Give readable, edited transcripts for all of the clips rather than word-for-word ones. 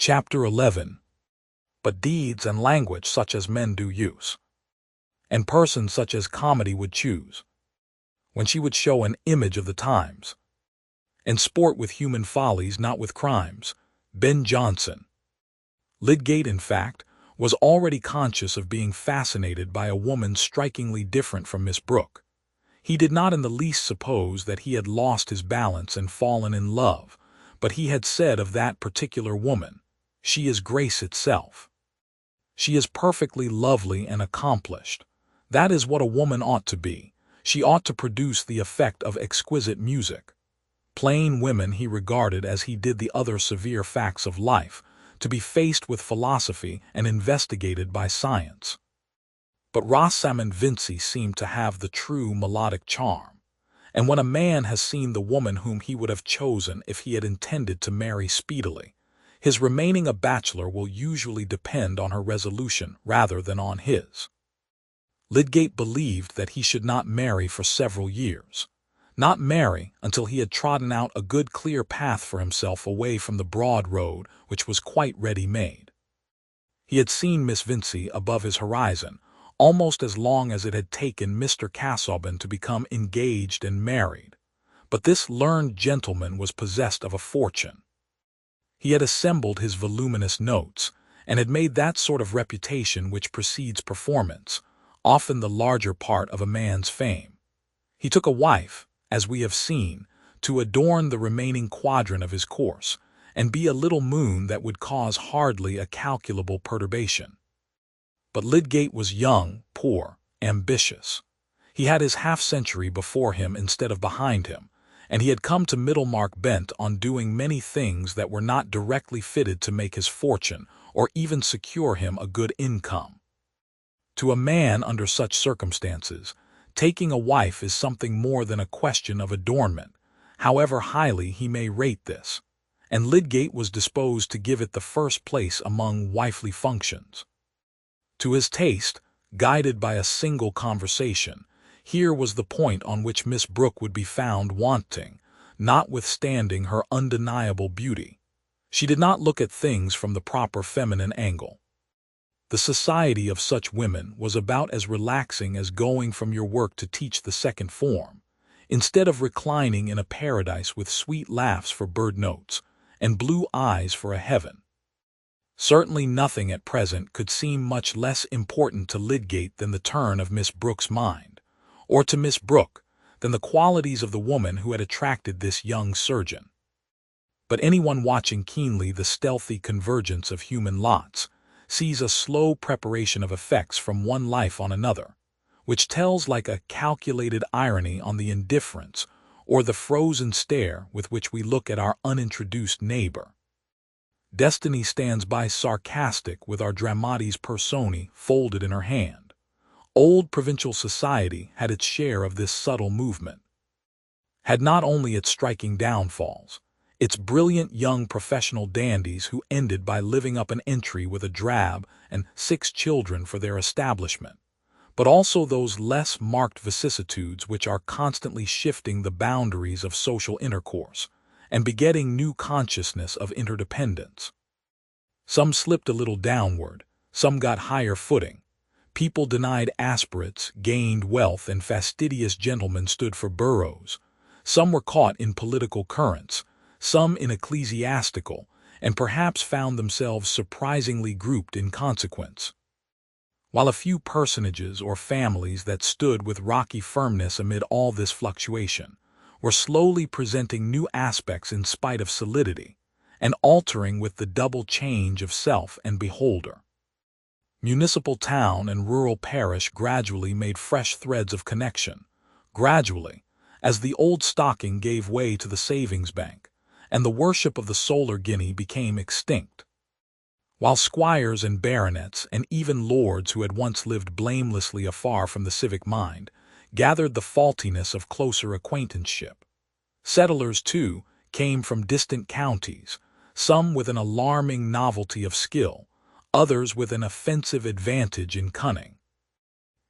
Chapter 11. But deeds and language such as men do use, and persons such as comedy would choose, when she would show an image of the times, and sport with human follies, not with crimes. Ben Jonson. Lydgate, in fact, was already conscious of being fascinated by a woman strikingly different from Miss Brooke. He did not in the least suppose that he had lost his balance and fallen in love, but he had said of that particular woman, "She is grace itself. She is perfectly lovely and accomplished. That is what a woman ought to be. She ought to produce the effect of exquisite music." Plain women he regarded as he did the other severe facts of life, to be faced with philosophy and investigated by science. But Rosamond Vincy seemed to have the true melodic charm, and when a man has seen the woman whom he would have chosen if he had intended to marry speedily, his remaining a bachelor will usually depend on her resolution rather than on his. Lydgate believed that he should not marry for several years, not marry until he had trodden out a good clear path for himself away from the broad road which was quite ready-made. He had seen Miss Vincy above his horizon almost as long as it had taken Mr. Casaubon to become engaged and married, but this learned gentleman was possessed of a fortune. He had assembled his voluminous notes, and had made that sort of reputation which precedes performance, often the larger part of a man's fame. He took a wife, as we have seen, to adorn the remaining quadrant of his course, and be a little moon that would cause hardly a calculable perturbation. But Lydgate was young, poor, ambitious. He had his half-century before him instead of behind him, and he had come to Middlemarch bent on doing many things that were not directly fitted to make his fortune or even secure him a good income. To a man under such circumstances, taking a wife is something more than a question of adornment, however highly he may rate this, and Lydgate was disposed to give it the first place among wifely functions. To his taste, guided by a single conversation, here was the point on which Miss Brooke would be found wanting, notwithstanding her undeniable beauty. She did not look at things from the proper feminine angle. The society of such women was about as relaxing as going from your work to teach the second form, instead of reclining in a paradise with sweet laughs for bird notes and blue eyes for a heaven. Certainly nothing at present could seem much less important to Lydgate than the turn of Miss Brooke's mind, or to Miss Brooke than the qualities of the woman who had attracted this young surgeon. But anyone watching keenly the stealthy convergence of human lots sees a slow preparation of effects from one life on another, which tells like a calculated irony on the indifference or the frozen stare with which we look at our unintroduced neighbor. Destiny stands by sarcastic with our dramatis personae folded in her hand. Old provincial society had its share of this subtle movement. Had not only its striking downfalls, its brilliant young professional dandies who ended by living up an entry with a drab and 6 children for their establishment, but also those less marked vicissitudes which are constantly shifting the boundaries of social intercourse and begetting new consciousness of interdependence. Some slipped a little downward, some got higher footing. People denied aspirates, gained wealth, and fastidious gentlemen stood for boroughs. Some were caught in political currents, some in ecclesiastical, and perhaps found themselves surprisingly grouped in consequence. While a few personages or families that stood with rocky firmness amid all this fluctuation were slowly presenting new aspects in spite of solidity, and altering with the double change of self and beholder. Municipal town and rural parish gradually made fresh threads of connection, gradually, as the old stocking gave way to the savings bank, and the worship of the solar guinea became extinct. While squires and baronets and even lords who had once lived blamelessly afar from the civic mind gathered the faultiness of closer acquaintanceship. Settlers, too, came from distant counties, some with an alarming novelty of skill, others with an offensive advantage in cunning.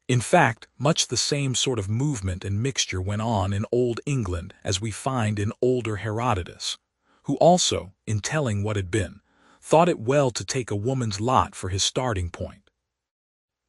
In fact, much the same sort of movement and mixture went on in Old England as we find in older Herodotus, who also, in telling what had been, thought it well to take a woman's lot for his starting point.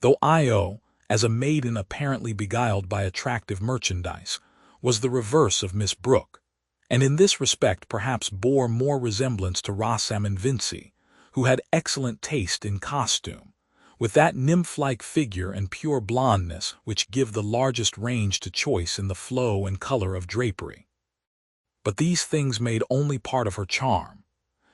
Though Io, as a maiden apparently beguiled by attractive merchandise, was the reverse of Miss Brooke, and in this respect perhaps bore more resemblance to Rosamond Vincy, who had excellent taste in costume, with that nymph-like figure and pure blondness which give the largest range to choice in the flow and color of drapery. But these things made only part of her charm.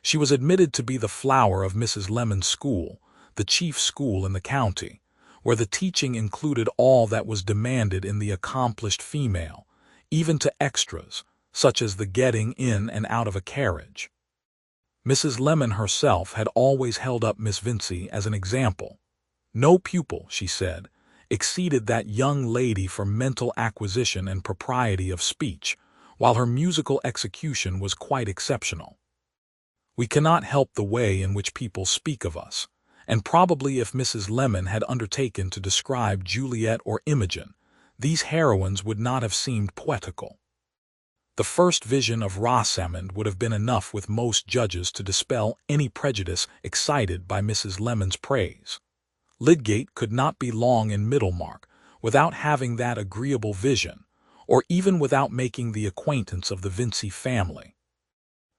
She was admitted to be the flower of Mrs. Lemon's school, the chief school in the county, where the teaching included all that was demanded in the accomplished female, even to extras, such as the getting in and out of a carriage. Mrs. Lemon herself had always held up Miss Vincy as an example. No pupil, she said, exceeded that young lady for mental acquisition and propriety of speech, while her musical execution was quite exceptional. We cannot help the way in which people speak of us, and probably if Mrs. Lemon had undertaken to describe Juliet or Imogen, these heroines would not have seemed poetical. The first vision of Rosamond would have been enough with most judges to dispel any prejudice excited by Mrs. Lemon's praise. Lydgate could not be long in Middlemarch without having that agreeable vision, or even without making the acquaintance of the Vincy family.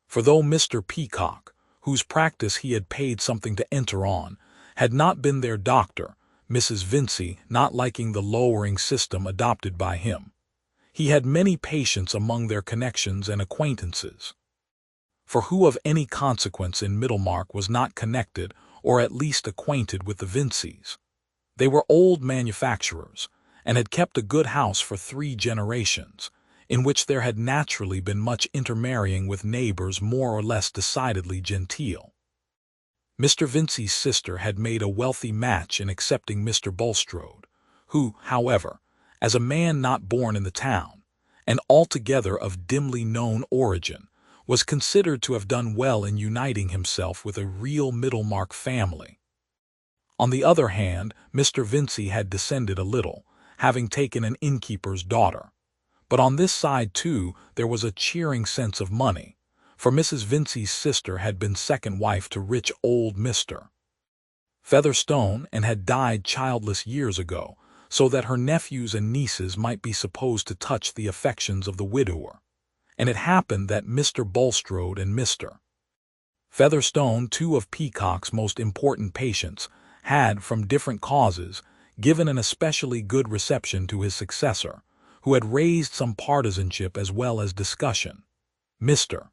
For though Mr. Peacock, whose practice he had paid something to enter on, had not been their doctor, Mrs. Vincy not liking the lowering system adopted by him, he had many patients among their connections and acquaintances. For who of any consequence in Middlemarch was not connected or at least acquainted with the Vincys? They were old manufacturers, and had kept a good house for 3 generations, in which there had naturally been much intermarrying with neighbors more or less decidedly genteel. Mr. Vincy's sister had made a wealthy match in accepting Mr. Bulstrode, who, however, as a man not born in the town, and altogether of dimly known origin, was considered to have done well in uniting himself with a real Middlemarch family. On the other hand, Mr. Vincy had descended a little, having taken an innkeeper's daughter. But on this side, too, there was a cheering sense of money, for Mrs. Vincy's sister had been second wife to rich old Mr. Featherstone, and had died childless years ago, so that her nephews and nieces might be supposed to touch the affections of the widower. And it happened that Mr. Bulstrode and Mr. Featherstone, 2 of Peacock's most important patients, had, from different causes, given an especially good reception to his successor, who had raised some partisanship as well as discussion. Mr.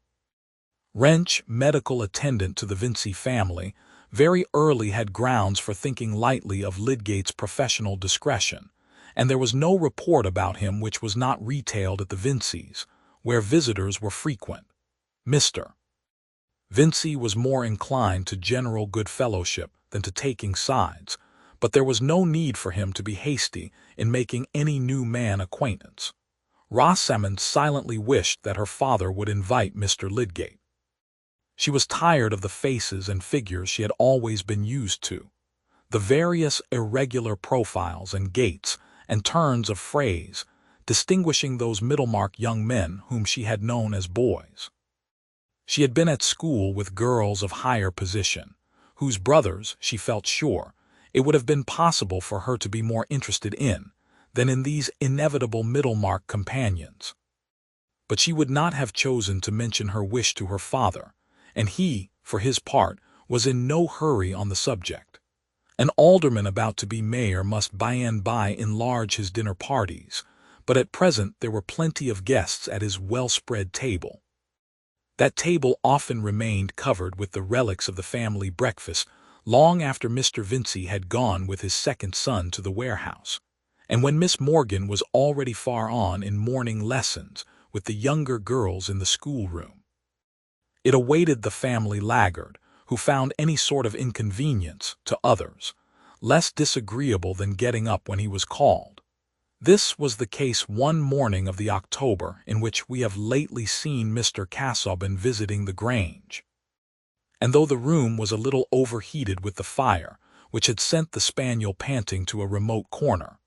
Wrench, medical attendant to the Vincy family, very early had grounds for thinking lightly of Lydgate's professional discretion, and there was no report about him which was not retailed at the Vincys, where visitors were frequent. Mr. Vincy was more inclined to general good fellowship than to taking sides, but there was no need for him to be hasty in making any new man acquaintance. Rosamond silently wished that her father would invite Mr. Lydgate. She was tired of the faces and figures she had always been used to, the various irregular profiles and gaits and turns of phrase, distinguishing those Middlemarch young men whom she had known as boys. She had been at school with girls of higher position, whose brothers, she felt sure, it would have been possible for her to be more interested in than in these inevitable Middlemarch companions. But she would not have chosen to mention her wish to her father, and he, for his part, was in no hurry on the subject. An alderman about to be mayor must by and by enlarge his dinner parties, but at present there were plenty of guests at his well-spread table. That table often remained covered with the relics of the family breakfast long after Mr. Vincy had gone with his second son to the warehouse, and when Miss Morgan was already far on in morning lessons with the younger girls in the schoolroom. It awaited the family laggard, who found any sort of inconvenience, to others, less disagreeable than getting up when he was called. This was the case one morning of the October in which we have lately seen Mr. Casaubon visiting the Grange. And though the room was a little overheated with the fire, which had sent the spaniel panting to a remote corner,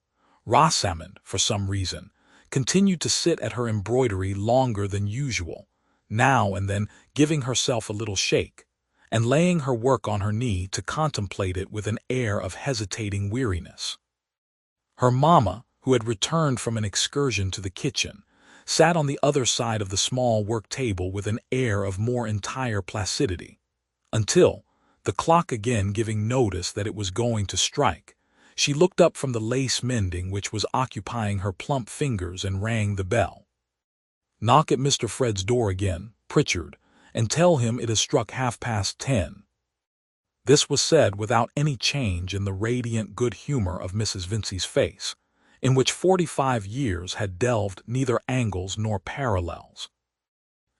Rosamond, for some reason, continued to sit at her embroidery longer than usual, now and then giving herself a little shake, and laying her work on her knee to contemplate it with an air of hesitating weariness. Her mamma, who had returned from an excursion to the kitchen, sat on the other side of the small work table with an air of more entire placidity, until, the clock again giving notice that it was going to strike, she looked up from the lace mending which was occupying her plump fingers and rang the bell. "Knock at Mr. Fred's door again, Pritchard, and tell him it has struck 10:30. This was said without any change in the radiant good humor of Mrs. Vincey's face, in which 45 years had delved neither angles nor parallels.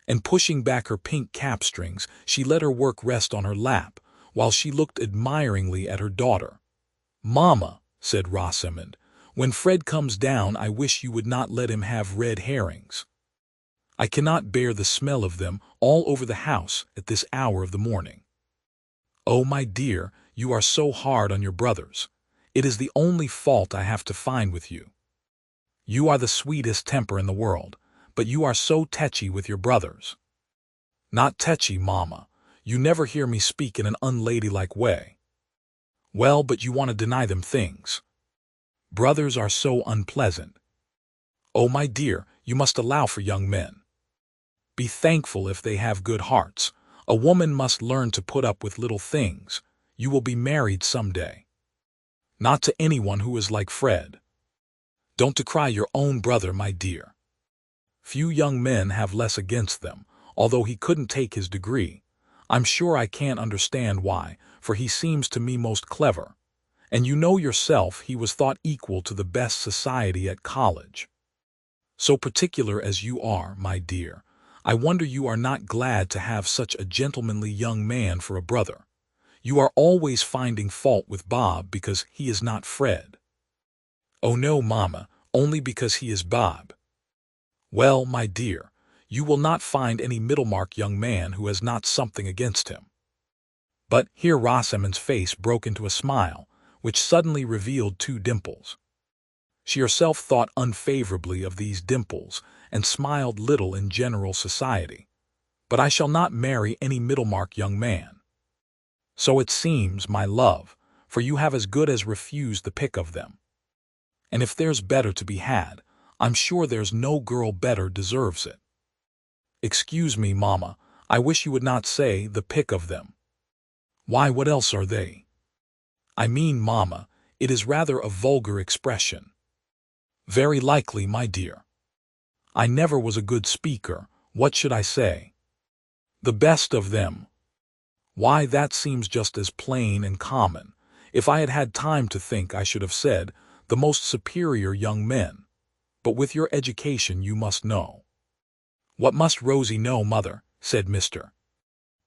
And pushing back her pink cap strings, she let her work rest on her lap, while she looked admiringly at her daughter. "Mamma," said Rosamond, "when Fred comes down I wish you would not let him have red herrings. I cannot bear the smell of them all over the house at this hour of the morning." "Oh, my dear, you are so hard on your brothers. It is the only fault I have to find with you. You are the sweetest temper in the world, but you are so tetchy with your brothers." "Not tetchy, mamma. You never hear me speak in an unladylike way." "Well, but you want to deny them things. Brothers are so unpleasant." "Oh, my dear, you must allow for young men. Be thankful if they have good hearts. A woman must learn to put up with little things. You will be married some day. Not to anyone who is like Fred. Don't decry your own brother, my dear. Few young men have less against them, although he couldn't take his degree. I'm sure I can't understand why, for he seems to me most clever. And you know yourself he was thought equal to the best society at college. So particular as you are, my dear, I wonder you are not glad to have such a gentlemanly young man for a brother. You are always finding fault with Bob because he is not Fred." "Oh no, mamma, only because he is Bob." "Well, my dear, you will not find any Middlemarch young man who has not something against him." But here Rosamond's face broke into a smile, which suddenly revealed 2 dimples. She herself thought unfavorably of these dimples, and smiled little in general society. "But I shall not marry any Middlemarch young man." "So it seems, my love, for you have as good as refused the pick of them. And if there's better to be had, I'm sure there's no girl better deserves it." "Excuse me, mamma, I wish you would not say the pick of them." "Why, what else are they?" "I mean, mamma, it is rather a vulgar expression." "Very likely, my dear. I never was a good speaker. What should I say?" "The best of them." "Why, that seems just as plain and common. If I had had time to think, I should have said, the most superior young men. But with your education you must know." "What must Rosie know, mother?" said Mr.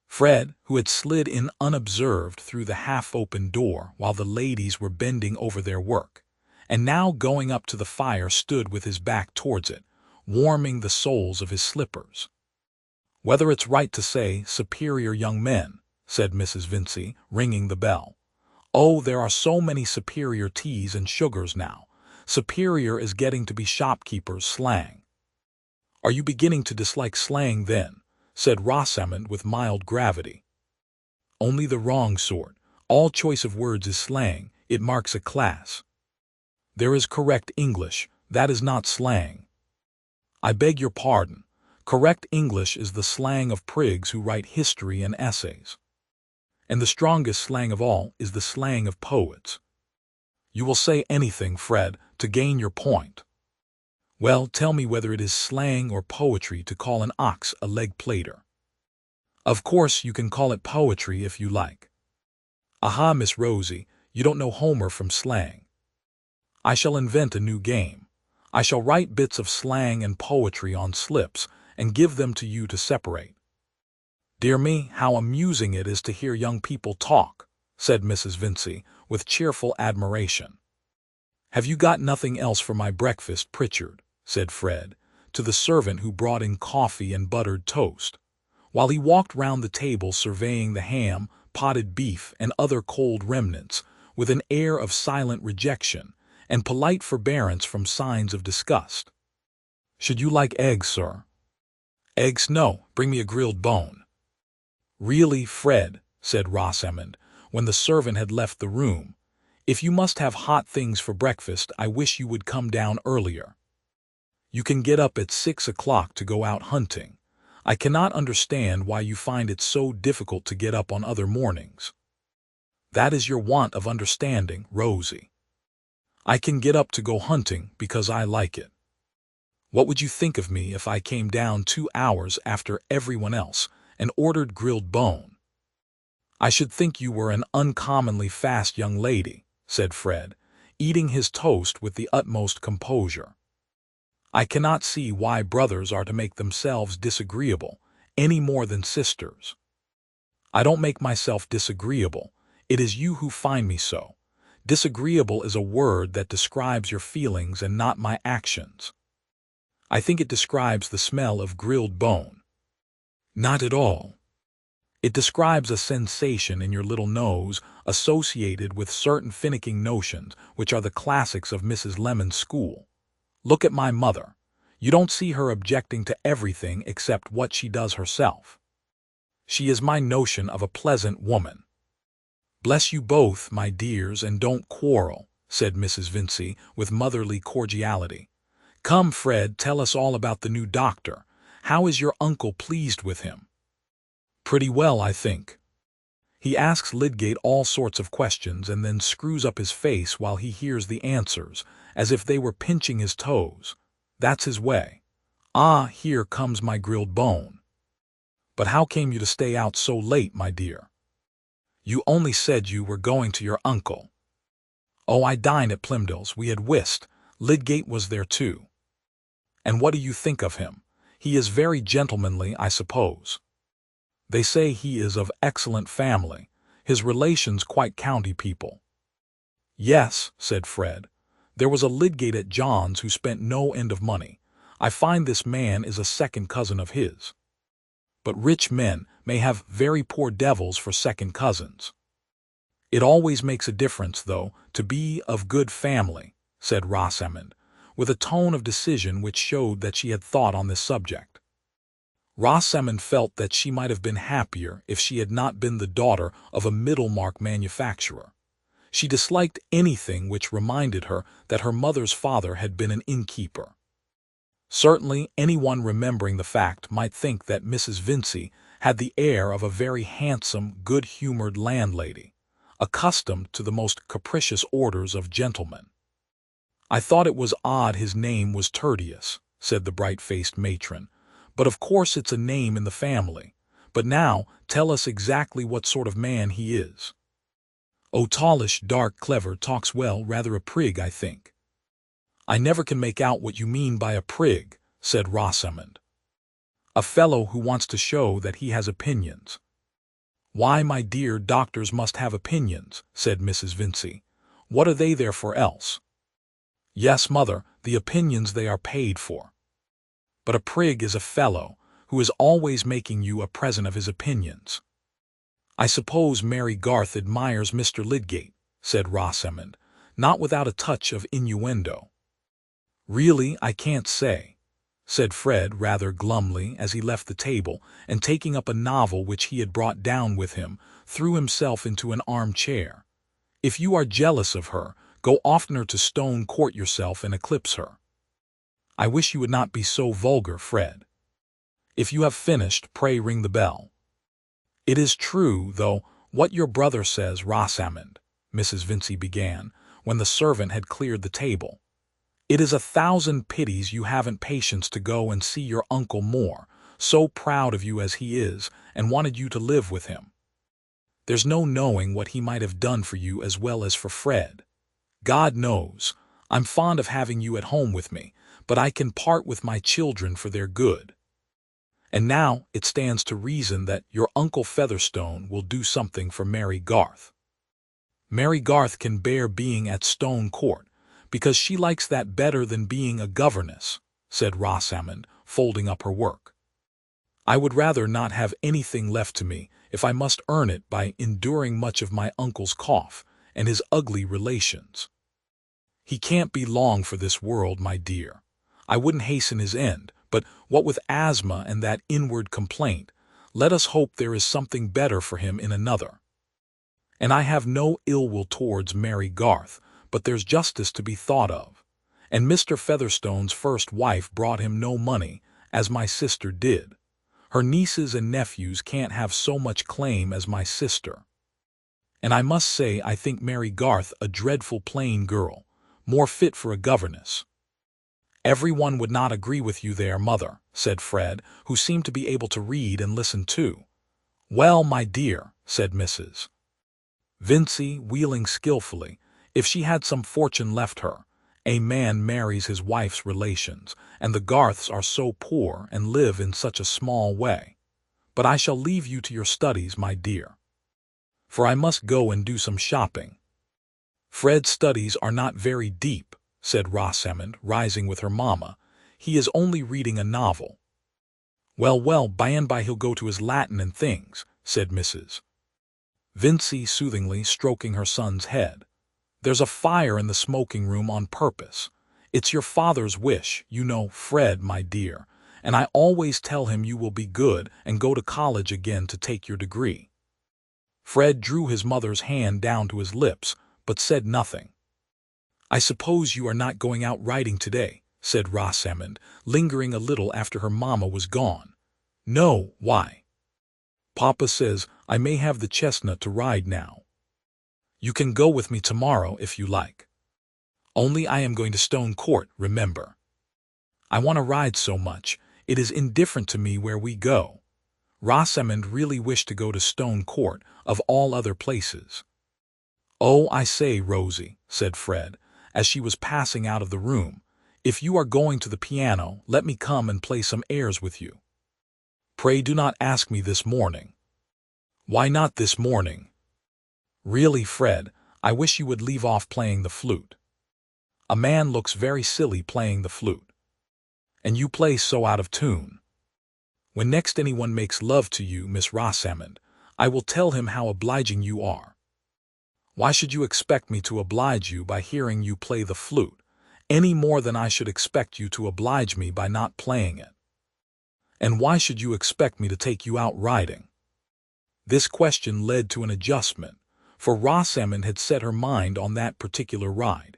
Fred, who had slid in unobserved through the half-open door while the ladies were bending over their work, and now going up to the fire stood with his back towards it, warming the soles of his slippers. "Whether it's right to say superior young men," said Mrs. Vincey, ringing the bell. "Oh, there are so many superior teas and sugars now. Superior is getting to be shopkeepers' slang." "Are you beginning to dislike slang, then?" said Rosamond with mild gravity. "Only the wrong sort. All choice of words is slang. It marks a class. There is correct English. That is not slang." "I beg your pardon. Correct English is the slang of prigs who write history and essays. And the strongest slang of all is the slang of poets. You will say anything, Fred, to gain your point." "Well, tell me whether it is slang or poetry to call an ox a leg plater." "Of course you can call it poetry if you like." "Aha, Miss Rosie, you don't know Homer from slang. I shall invent a new game. I shall write bits of slang and poetry on slips and give them to you to separate." "Dear me, how amusing it is to hear young people talk," said Mrs. Vincey, with cheerful admiration. "Have you got nothing else for my breakfast, Pritchard?" said Fred, to the servant who brought in coffee and buttered toast, while he walked round the table surveying the ham, potted beef, and other cold remnants, with an air of silent rejection, and polite forbearance from signs of disgust. "Should you like eggs, sir?" "Eggs, no. Bring me a grilled bone." "Really, Fred," said Rosamond, when the servant had left the room. "If you must have hot things for breakfast, I wish you would come down earlier. You can get up at 6 o'clock to go out hunting. I cannot understand why you find it so difficult to get up on other mornings." "That is your want of understanding, Rosie. I can get up to go hunting because I like it. What would you think of me if I came down 2 hours after everyone else and ordered grilled bone?" "I should think you were an uncommonly fast young lady," said Fred, eating his toast with the utmost composure. "I cannot see why brothers are to make themselves disagreeable, any more than sisters." "I don't make myself disagreeable. It is you who find me so. Disagreeable is a word that describes your feelings and not my actions." "I think it describes the smell of grilled bone." "Not at all. It describes a sensation in your little nose associated with certain finicking notions which are the classics of Mrs. Lemon's school. Look at my mother. You don't see her objecting to everything except what she does herself. She is my notion of a pleasant woman." "Bless you both, my dears, and don't quarrel," said Mrs. Vincey with motherly cordiality. "Come, Fred, tell us all about the new doctor. How is your uncle pleased with him?" "Pretty well, I think. He asks Lydgate all sorts of questions and then screws up his face while he hears the answers, as if they were pinching his toes. That's his way. Ah, here comes my grilled bone. But how came you to stay out so late, my dear? You only said you were going to your uncle." "Oh, I dined at Plymdale's. We had whist. Lydgate was there too." "And what do you think of him? He is very gentlemanly, I suppose." "They say he is of excellent family. His relations quite county people." "Yes," said Fred. "There was a Lydgate at John's who spent no end of money. I find this man is a second cousin of his." "But rich men may have very poor devils for second cousins." "It always makes a difference, though, to be of good family," said Rosamond, with a tone of decision which showed that she had thought on this subject. Rosamond felt that she might have been happier if she had not been the daughter of a Middlemarch manufacturer. She disliked anything which reminded her that her mother's father had been an innkeeper. Certainly anyone remembering the fact might think that Mrs. Vincey had the air of a very handsome, good-humored landlady, accustomed to the most capricious orders of gentlemen. "I thought it was odd his name was Tertius," said the bright-faced matron. "But of course it's a name in the family. But now tell us exactly what sort of man he is." "Oh, tallish, dark, clever, talks well, rather a prig, I think." "I never can make out what you mean by a prig," said Rosamond. "A fellow who wants to show that he has opinions." "Why, my dear, doctors must have opinions," said Mrs. Vincey. "What are they there for else?" "Yes, mother, the opinions they are paid for. But a prig is a fellow who is always making you a present of his opinions." "I suppose Mary Garth admires Mr. Lydgate," said Rosamond, not without a touch of innuendo. "Really, I can't say," said Fred rather glumly as he left the table and, taking up a novel which he had brought down with him, threw himself into an armchair. "If you are jealous of her, go oftener to Stone Court yourself and eclipse her." "I wish you would not be so vulgar, Fred. If you have finished, pray ring the bell." "It is true, though, what your brother says, Rosamond," Mrs. Vincey began, when the servant had cleared the table. "It is 1,000 pities you haven't patience to go and see your uncle more, so proud of you as he is, and wanted you to live with him. There's no knowing what he might have done for you as well as for Fred. God knows, I'm fond of having you at home with me, but I can part with my children for their good. And now it stands to reason that your Uncle Featherstone will do something for Mary Garth. Mary Garth can bear being at Stone Court, because she likes that better than being a governess," said Rosamond, folding up her work. "I would rather not have anything left to me if I must earn it by enduring much of my uncle's cough and his ugly relations. He can't be long for this world, my dear. I wouldn't hasten his end, but what with asthma and that inward complaint, Let us hope there is something better for him in another. And I have no ill will towards Mary Garth, but there's justice to be thought of. And Mr. Featherstone's first wife brought him no money, as my sister did. Her nieces and nephews can't have so much claim as my sister. And I must say I think Mary Garth a dreadful plain girl, more fit for a governess." "Everyone would not agree with you there, mother," said Fred, who seemed to be able to read and listen too. "Well, my dear," said Mrs. Vincey, wheeling skillfully, "if she had some fortune left her, a man marries his wife's relations, and the Garths are so poor and live in such a small way. But I shall leave you to your studies, my dear, for I must go and do some shopping." "Fred's studies are not very deep," said Rosamond, rising with her mamma. "He is only reading a novel." Well, by and by he'll go to his Latin and things," said Mrs. Vincey soothingly, stroking her son's head. "There's a fire in the smoking room on purpose. It's your father's wish, you know, Fred, my dear, and I always tell him you will be good and go to college again to take your degree." Fred drew his mother's hand down to his lips, but said nothing. "I suppose you are not going out riding today," said Rosamond, lingering a little after her mamma was gone. "No, why?" "Papa says I may have the chestnut to ride now. You can go with me tomorrow if you like. Only I am going to Stone Court, remember. I want to ride so much, it is indifferent to me where we go." Rosamond really wished to go to Stone Court, of all other places. "Oh, I say, Rosie," said Fred, as she was passing out of the room, "if you are going to the piano, let me come and play some airs with you. Pray do not ask me this morning." "Why not this morning?" "Really, Fred, I wish you would leave off playing the flute. A man looks very silly playing the flute. And you play so out of tune. When next anyone makes love to you, Miss Rosamond, I will tell him how obliging you are." "Why should you expect me to oblige you by hearing you play the flute, any more than I should expect you to oblige me by not playing it? And why should you expect me to take you out riding?" This question led to an adjustment, for Rosamond had set her mind on that particular ride.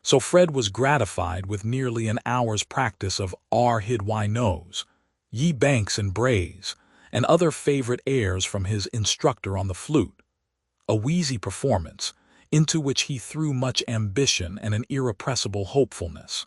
So Fred was gratified with nearly an hour's practice of "Ar hid why knows," "Ye banks and braes," and other favorite airs from his instructor on the flute, a wheezy performance, into which he threw much ambition and an irrepressible hopefulness.